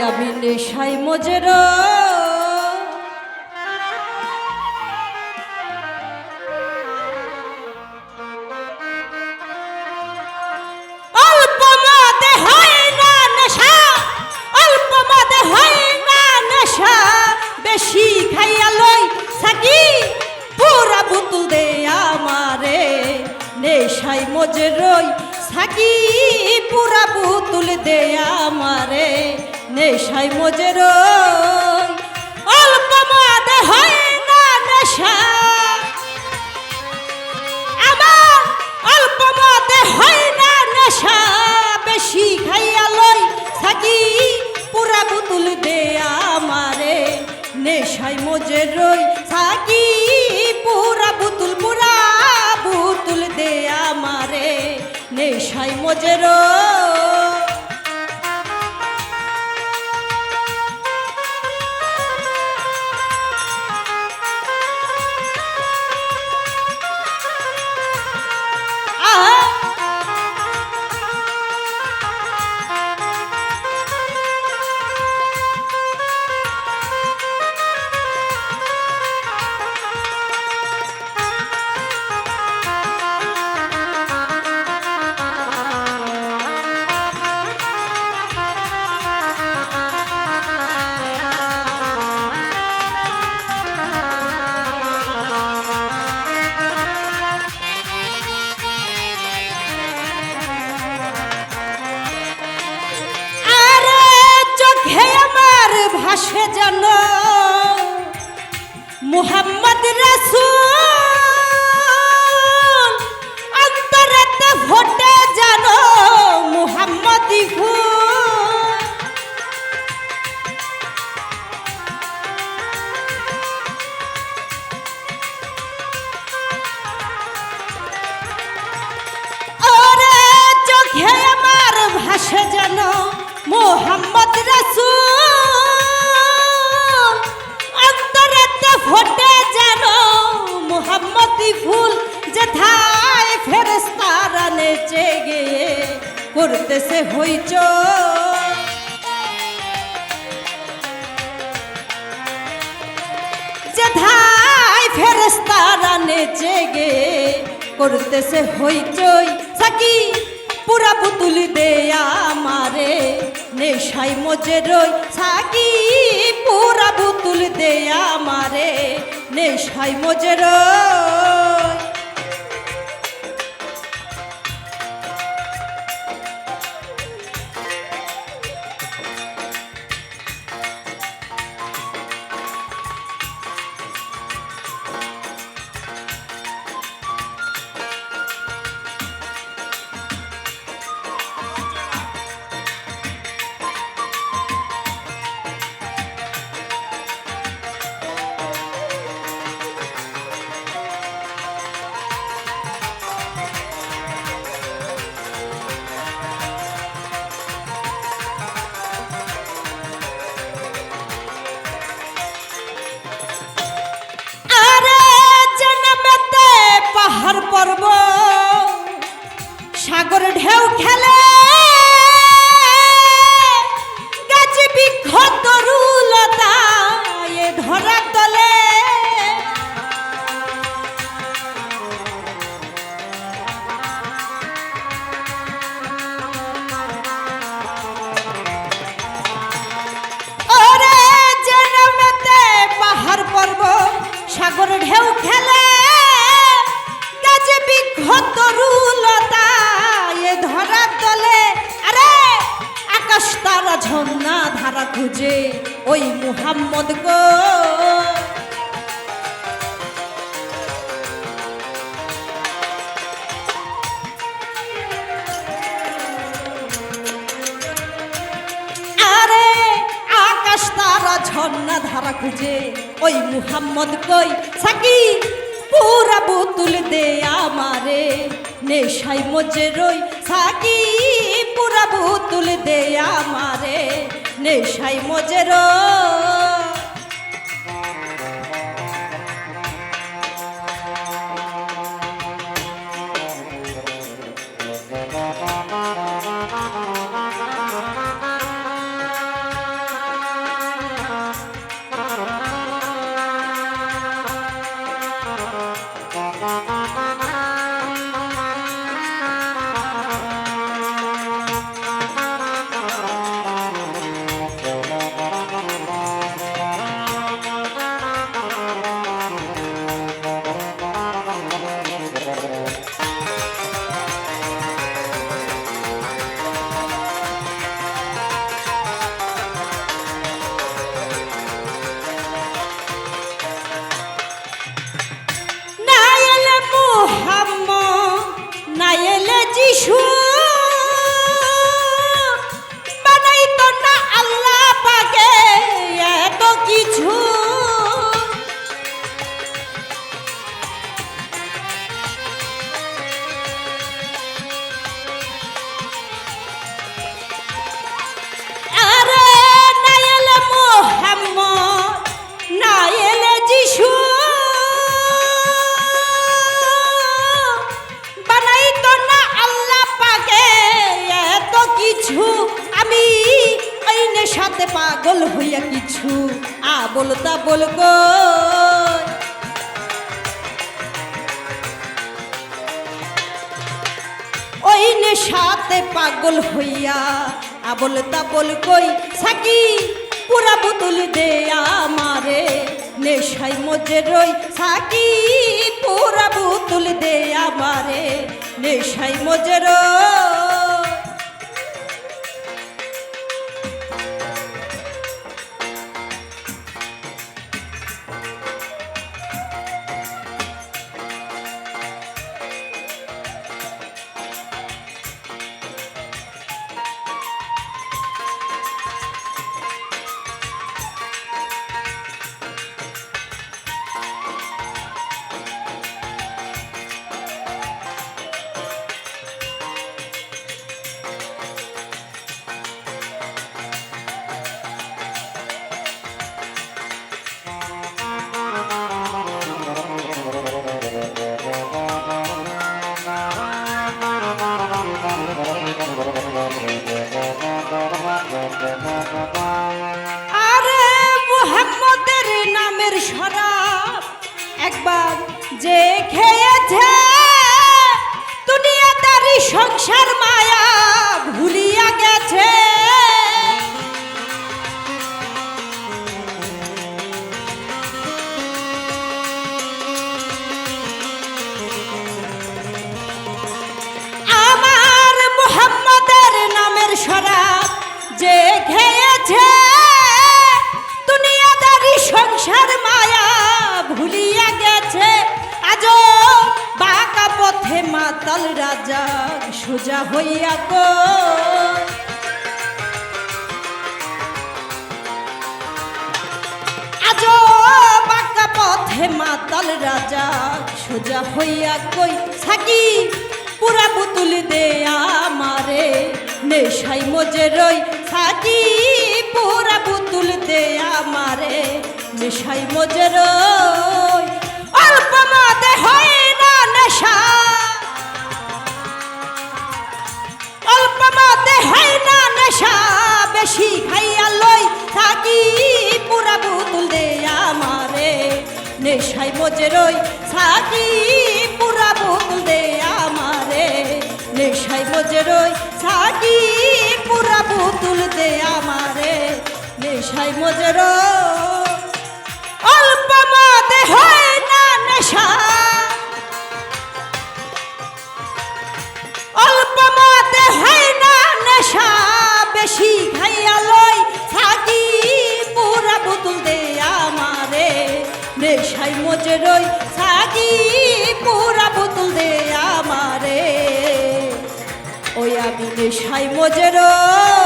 আমি নেশায় মজের অল্প মদে হয় না নেশা, অল্প মদে হয় না নেশা, বেশি খাইয়া লই সাকি পুরা বুতুল দে আমারে। নেশায় মজের সাকি পুরা বুতুল দে আমারে। নেশায় মজের অল্প মদে হয় না নেশা, আমার অল্প মদে হয় না নেশা, বেশি খাইয়া লই সাকি পুরা বুতুল দে আমারে। নেশায় মজের সাকি পুরা বুতুল দে আমারে। নেশায় মজের ভাসে যেন মুহাম্মদ রাসূল, অন্তরেতে ফোটে যেন মুহাম্মদি ফুল। ওরে চোখে আমার ভাসে যেন মুহাম্মদ রাসূল, অন্তরেতে ফোটে যেন মুহাম্মদি ফুল। যেথায় ফেরেশতারা নেচে গিয়ে করতেছে হইচই, যেথায় ফেরেশতারা নেচে গিয়ে করতেছে হইচই, সাকি পুরা বুতুল দে আমারে। নেশায় মজের সাকি পুরা বুতুল দে আমারে। নেশায় মজের পাহাড় পর্বত সাগর ঢেউ খেলে, গাছ বৃক্ষ তরুলতা এ ধরা তলে। ওরে জনমতে পাহাড় পর্বত সাগর ঢেউ খেলে, তরুলতা এ ধরা তলে। আরে আকাশ তারা ঝর্ণা ধারা খুঁজে ওই মুহাম্মদ গো। আরে আকাশ তারা ঝর্ণা ধারা খুঁজে ওই মুহাম্মদ কই, সাকি পুরা বুতুল দে আমারে। নেশায় মজের সাকি পুরা বুতুল দে আমারে। নেশায় মজের আবল তাবল কই ওই নেশাতে পাগল হইয়া আবল তাবল কই সাকি পুরা বোতল দে আমারে নেশাই মজে রই সাকি পুরা বোতল দে আমারে নেশাই মজে রই আরে মুহাম্মদের নামের শরাব একবার যে খেয়েছে দুনিয়াদারি সংসার মায়া ভুলিয়া গেছে আমার মুহাম্মদের নামের শরাব যে খেয়েছে দুনিয়াদারি সংসার মায়া ভুলিয়া গেছে আজো বাঁকা পথে মাতাল রাজা সোজা হইয়া গো আজো বাঁকা পথে মাতাল রাজা সোজা হইয়া কই থাকি পুরা বোতল দে আমারে নেশাই মজে রই থাকি পুরা বোতল দে আমারে নেশাই মজে রই অল্প মাদে হয় না নেশা অল্প মাদে হয় না নেশা বেশি খাইয়া লই থাকি পুরা বোতল দে আমারে নেশাই মজে রই থাকি পুরা বোতল দে আমারে নেশাই মজে রই থাকি পুরা বোতল দে আমারে নেশাই মজে রই অল্প মাদে হয় না নেশা অল্প মাদে হয় না নেশা বেশি খাইয়া লই থাকি পুরা বোতল দে আমারে নেশাই মজে রই থাকি পুরা বোতল দে আমারে ওই আমি নেশাই মজে রই